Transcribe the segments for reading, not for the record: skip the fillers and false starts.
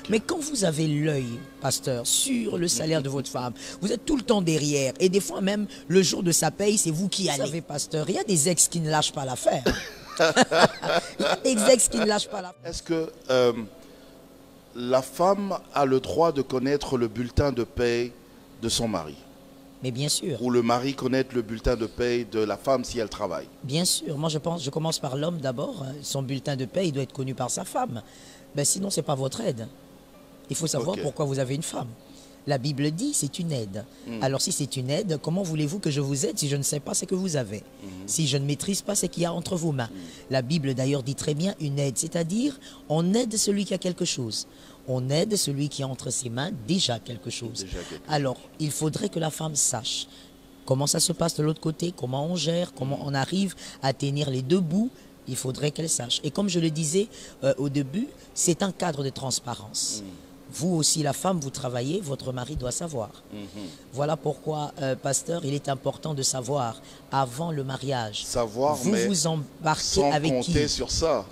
Mais quand vous avez l'œil, pasteur, sur le salaire de votre femme, vous êtes tout le temps derrière. Et des fois même, le jour de sa paye, c'est vous qui allez. Vous savez, pasteur, il y a des ex qui ne lâchent pas l'affaire. Il y a des ex qui ne lâchent pas l'affaire. Est-ce que la femme a le droit de connaître le bulletin de paye de son mari? Mais bien sûr. Ou le mari connaître le bulletin de paye de la femme si elle travaille? Bien sûr. Moi, je commence par l'homme d'abord. Son bulletin de paye doit être connu par sa femme. Ben, sinon, ce n'est pas votre aide. Il faut savoir pourquoi vous avez une femme. La Bible dit c'est une aide. Alors si c'est une aide, comment voulez-vous que je vous aide si je ne sais pas ce que vous avez? Si je ne maîtrise pas ce qu'il y a entre vos mains? La Bible d'ailleurs dit très bien une aide, c'est-à-dire on aide celui qui a quelque chose. On aide celui qui a entre ses mains déjà quelque chose. Alors il faudrait que la femme sache comment ça se passe de l'autre côté, comment on gère, comment on arrive à tenir les deux bouts. Il faudrait qu'elle sache. Et comme je le disais au début, c'est un cadre de transparence. Vous aussi, la femme, vous travaillez, votre mari doit savoir. Voilà pourquoi, pasteur, il est important de savoir avant le mariage. Savoir, vous mais vous embarquez sans avec compter qui? sur ça.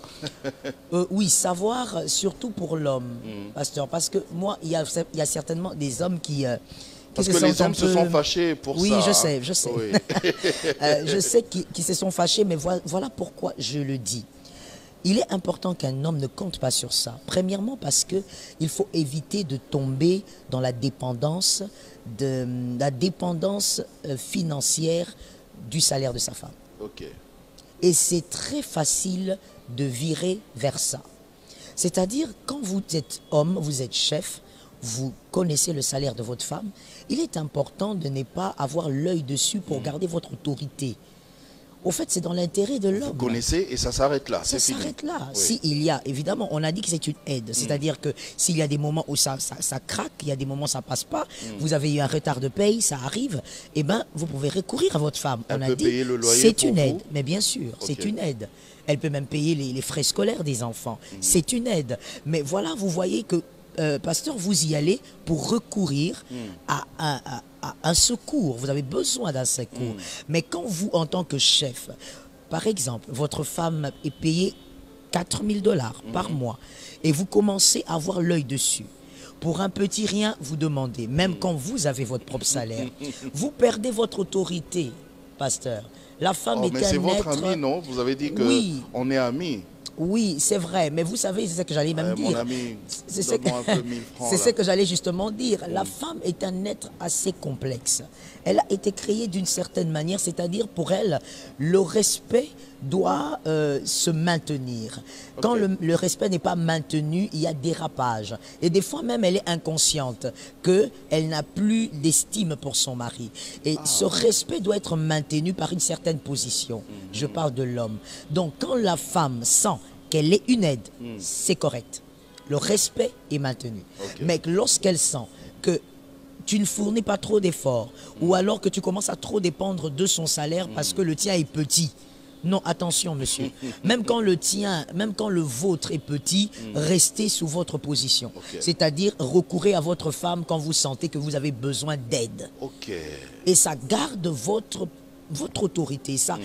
Oui, savoir, surtout pour l'homme, pasteur. Parce que moi, il y a certainement des hommes qui... Parce que les hommes se sont fâchés pour ça. Oui, je sais, je sais. Oui. Je sais qu'ils se sont fâchés, mais voilà pourquoi je le dis. Il est important qu'un homme ne compte pas sur ça. Premièrement parce qu'il faut éviter de tomber dans la dépendance financière du salaire de sa femme. Et c'est très facile de virer vers ça. C'est-à-dire, quand vous êtes homme, vous êtes chef, vous connaissez le salaire de votre femme, il est important de ne pas avoir l'œil dessus pour garder votre autorité. Au fait, c'est dans l'intérêt de l'homme. Vous connaissez et ça s'arrête là. Ça s'arrête là. Oui. S'il y a, évidemment, on a dit que c'est une aide. C'est-à-dire que s'il y a des moments où ça craque, il y a des moments où ça ne passe pas, vous avez eu un retard de paye, ça arrive, eh ben, vous pouvez recourir à votre femme. Elle on a peut dit, payer le loyer c'est une pour aide. vous? Mais bien sûr, c'est une aide. Elle peut même payer les frais scolaires des enfants. C'est une aide. Mais voilà, vous voyez que pasteur, vous y allez pour recourir à un secours. Vous avez besoin d'un secours. Mais quand vous, en tant que chef, par exemple, votre femme est payée 4 000 $ par mois et vous commencez à avoir l'œil dessus. Pour un petit rien, vous demandez, même quand vous avez votre propre salaire, vous perdez votre autorité, pasteur. La femme est un être... Mais c'est votre ami, non? Vous avez dit qu'on est amis. Oui, c'est vrai, mais vous savez, c'est ce que j'allais même dire. Mon ami, c'est ce que j'allais justement dire. La femme est un être assez complexe. Elle a été créée d'une certaine manière, c'est-à-dire pour elle, le respect doit se maintenir. Quand le respect n'est pas maintenu, il y a dérapage. Et des fois même, elle est inconsciente qu'elle n'a plus d'estime pour son mari. Et ce respect doit être maintenu par une certaine position. Je parle de l'homme. Donc quand la femme sent qu'elle est une aide, c'est correct. Le respect est maintenu. Mais lorsqu'elle sent que tu ne fournis pas trop d'efforts, ou alors que tu commences à trop dépendre de son salaire parce que le tien est petit. Non, attention, monsieur. Même quand le tien, même quand le vôtre est petit, restez sous votre position. C'est-à-dire, recourez à votre femme quand vous sentez que vous avez besoin d'aide. Et ça garde votre autorité, ça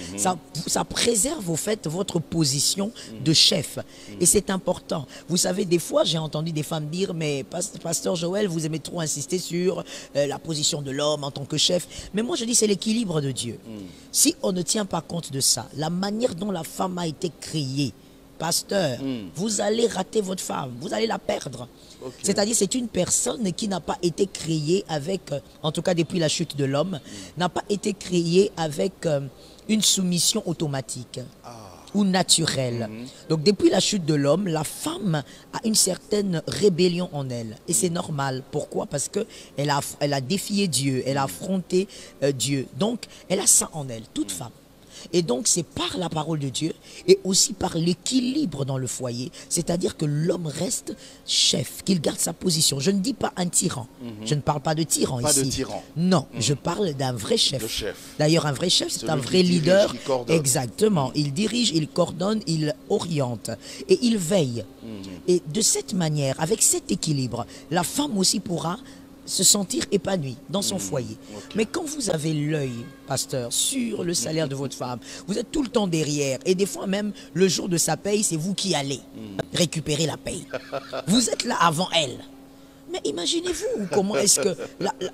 préserve au fait votre position de chef. Et c'est important. Vous savez, des fois, j'ai entendu des femmes dire, mais pasteur Joël, vous aimez trop insister sur la position de l'homme en tant que chef. Mais moi, je dis, c'est l'équilibre de Dieu. Si on ne tient pas compte de ça, la manière dont la femme a été créée, pasteur, vous allez rater votre femme, vous allez la perdre. C'est-à-dire, c'est une personne qui n'a pas été créée avec, en tout cas depuis la chute de l'homme, n'a pas été créée avec une soumission automatique ou naturelle. Donc, depuis la chute de l'homme, la femme a une certaine rébellion en elle. Et c'est normal. Pourquoi? Parce qu'elle a défié Dieu, elle a affronté Dieu. Donc, elle a ça en elle, toute femme. Et donc, c'est par la parole de Dieu et aussi par l'équilibre dans le foyer. C'est-à-dire que l'homme reste chef, qu'il garde sa position. Je ne dis pas un tyran. Je ne parle pas de tyran ici. Pas de tyran. Non, je parle d'un vrai chef. D'ailleurs, un vrai chef, c'est un vrai leader. Exactement. Il dirige, il coordonne, il oriente et il veille. Et de cette manière, avec cet équilibre, la femme aussi pourra se sentir épanoui dans son foyer. Mais quand vous avez l'œil, pasteur, sur le salaire de votre femme, vous êtes tout le temps derrière. Et des fois même, le jour de sa paye, c'est vous qui allez récupérer la paye. Vous êtes là avant elle. Mais imaginez-vous comment est-ce que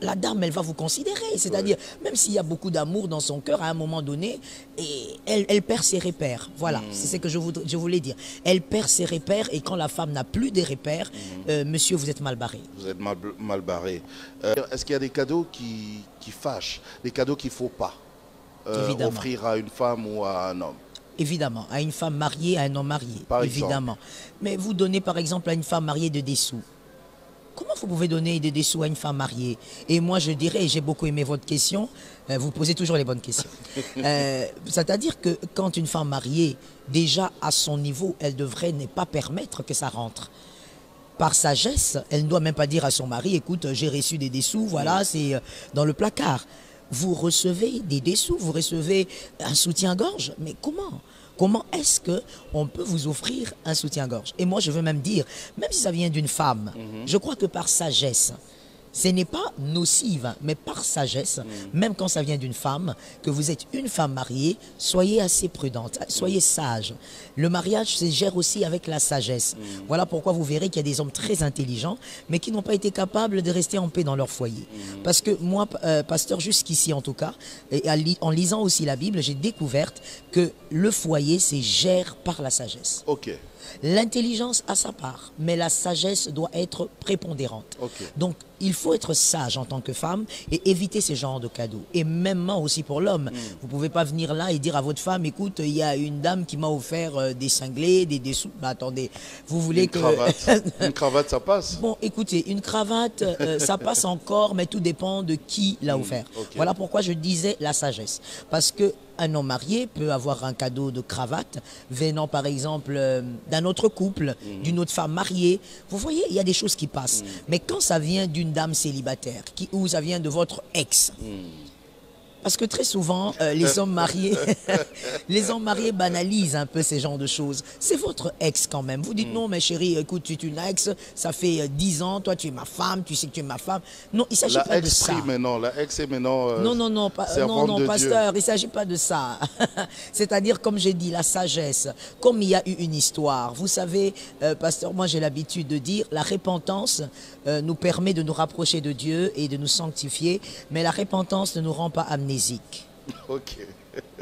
la dame, elle va vous considérer. C'est-à-dire, même s'il y a beaucoup d'amour dans son cœur, à un moment donné, et elle perd ses repères. Voilà, c'est ce que je voulais dire. Elle perd ses repères et quand la femme n'a plus des repères, monsieur, vous êtes mal barré. Vous êtes mal barré. Est-ce qu'il y a des cadeaux qui fâchent, des cadeaux qu'il ne faut pas offrir à une femme ou à un homme? Évidemment, à une femme mariée, à un homme marié. Par évidemment. Mais vous donnez par exemple à une femme mariée des sous. Comment vous pouvez donner des sous à une femme mariée? Et moi, je dirais, et j'ai beaucoup aimé votre question, vous posez toujours les bonnes questions. C'est-à-dire que quand une femme mariée, déjà à son niveau, elle devrait ne pas permettre que ça rentre. Par sagesse, elle ne doit même pas dire à son mari, écoute, j'ai reçu des dessous, voilà, c'est dans le placard. Vous recevez des dessous, vous recevez un soutien-gorge, mais comment? Comment est-ce qu'on peut vous offrir un soutien-gorge? Et moi, je veux même dire, même si ça vient d'une femme, je crois que par sagesse, ce n'est pas nocive, mais par sagesse, même quand ça vient d'une femme, que vous êtes une femme mariée, soyez assez prudente, soyez sage. Le mariage se gère aussi avec la sagesse. Voilà pourquoi vous verrez qu'il y a des hommes très intelligents, mais qui n'ont pas été capables de rester en paix dans leur foyer. Parce que moi, pasteur, jusqu'ici en tout cas, et en lisant aussi la Bible, j'ai découvert que le foyer se gère par la sagesse. Ok. L'intelligence a sa part, mais la sagesse doit être prépondérante. Donc, il faut être sage en tant que femme et éviter ce genre de cadeaux. Et même aussi pour l'homme. Vous ne pouvez pas venir là et dire à votre femme, écoute, il y a une dame qui m'a offert des cinglés, des dessous. Bah, attendez, vous voulez une cravate. Une cravate, ça passe? Bon, écoutez, une cravate, ça passe encore, mais tout dépend de qui l'a offert. Voilà pourquoi je disais la sagesse. Parce que un homme marié peut avoir un cadeau de cravate venant par exemple d'un autre couple, d'une autre femme mariée. Vous voyez, il y a des choses qui passent. Mais quand ça vient d'une dame célibataire, ou ça vient de votre ex, parce que très souvent, les hommes mariés banalisent un peu ces genres de choses. C'est votre ex quand même. Vous dites non, mais chérie, écoute, tu es une ex, ça fait 10 ans, toi tu es ma femme, tu sais que tu es ma femme. Non, il ne s'agit pas de ça. La ex est maintenant non, pasteur, il ne s'agit pas de ça. C'est-à-dire, comme j'ai dit, la sagesse, comme il y a eu une histoire. Vous savez, pasteur, moi j'ai l'habitude de dire, la repentance nous permet de nous rapprocher de Dieu et de nous sanctifier, mais la repentance ne nous rend pas amnésique.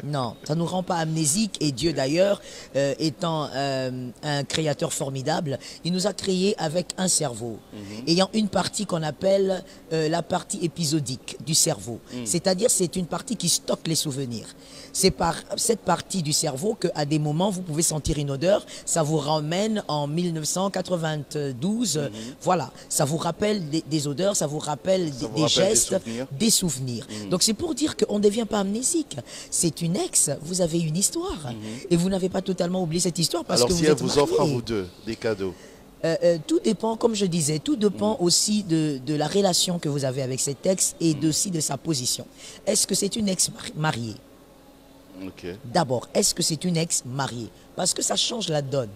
Non, ça ne nous rend pas amnésiques et Dieu d'ailleurs, étant un créateur formidable, il nous a créés avec un cerveau, ayant une partie qu'on appelle la partie épisodique du cerveau. C'est-à-dire c'est une partie qui stocke les souvenirs. C'est par cette partie du cerveau qu'à des moments vous pouvez sentir une odeur, ça vous ramène en 1992, voilà, ça vous rappelle des odeurs, ça vous rappelle des gestes, des souvenirs. Donc c'est pour dire qu'on ne devient pas amnésique. C'est une ex, vous avez une histoire. Et vous n'avez pas totalement oublié cette histoire parce que vous êtes mariés. Alors si elle vous offre à vous deux des cadeaux? Tout dépend, comme je disais, tout dépend aussi de la relation que vous avez avec cet ex et aussi de sa position. Est-ce que c'est une ex mariée? D'abord, est-ce que c'est une ex mariée? Parce que ça change la donne.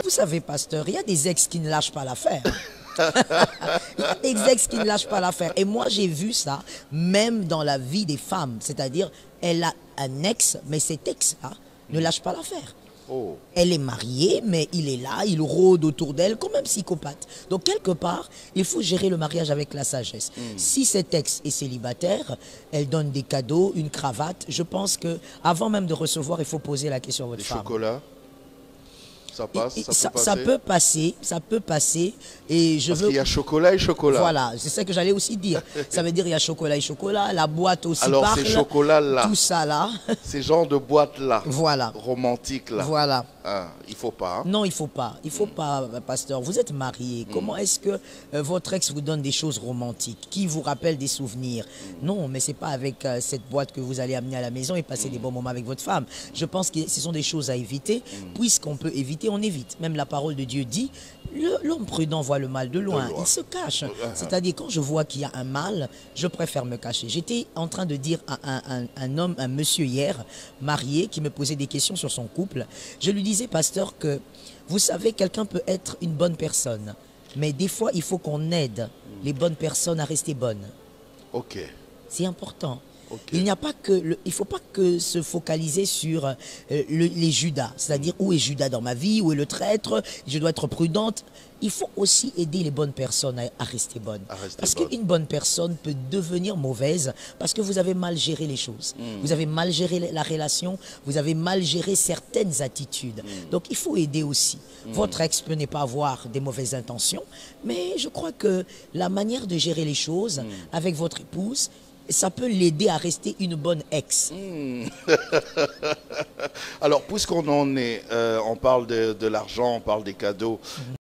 Vous savez, pasteur, il y a des ex qui ne lâchent pas l'affaire. Il y a des ex qui ne lâchent pas l'affaire. Et moi, j'ai vu ça même dans la vie des femmes. C'est-à-dire, elle a un ex, mais cet ex-là ne lâche pas l'affaire. Elle est mariée, mais il est là, il rôde autour d'elle comme un psychopathe. Donc, quelque part, il faut gérer le mariage avec la sagesse. Si cet ex est célibataire, elle donne des cadeaux, une cravate. Je pense qu'avant même de recevoir, il faut poser la question à votre femme. Chocolat? Ça passe, ça peut passer. Et Parce qu'il y a chocolat et chocolat. Voilà, c'est ça que j'allais aussi dire. Ça veut dire il y a chocolat et chocolat, la boîte aussi parle. Alors ces chocolats-là, tout ça là. Ces genres de boîtes-là, voilà, romantiques là. Voilà. Il ne faut pas. Hein? Non, il ne faut pas. Il ne faut pas, pasteur. Vous êtes marié. Comment est-ce que votre ex vous donne des choses romantiques qui vous rappellent des souvenirs? Non, mais ce n'est pas avec cette boîte que vous allez amener à la maison et passer des bons moments avec votre femme. Je pense que ce sont des choses à éviter. Puisqu'on peut éviter, on évite. Même la parole de Dieu dit, l'homme prudent voit le mal de loin. Il se cache. C'est-à-dire, quand je vois qu'il y a un mal, je préfère me cacher. J'étais en train de dire à un monsieur hier, marié, qui me posait des questions sur son couple. Je lui disais, pasteur, que vous savez, quelqu'un peut être une bonne personne, mais des fois, il faut qu'on aide les bonnes personnes à rester bonnes. Ok. C'est important. Okay. Il ne faut pas que se focaliser sur les Judas, c'est-à-dire où est Judas dans ma vie, où est le traître, je dois être prudente. Il faut aussi aider les bonnes personnes à rester bonnes. Parce qu'une bonne personne peut devenir mauvaise parce que vous avez mal géré les choses. Vous avez mal géré la relation, vous avez mal géré certaines attitudes. Donc il faut aider aussi. Votre ex peut ne pas avoir des mauvaises intentions, mais je crois que la manière de gérer les choses avec votre épouse, ça peut l'aider à rester une bonne ex. Alors, puisqu'on en est, on parle de l'argent, on parle des cadeaux.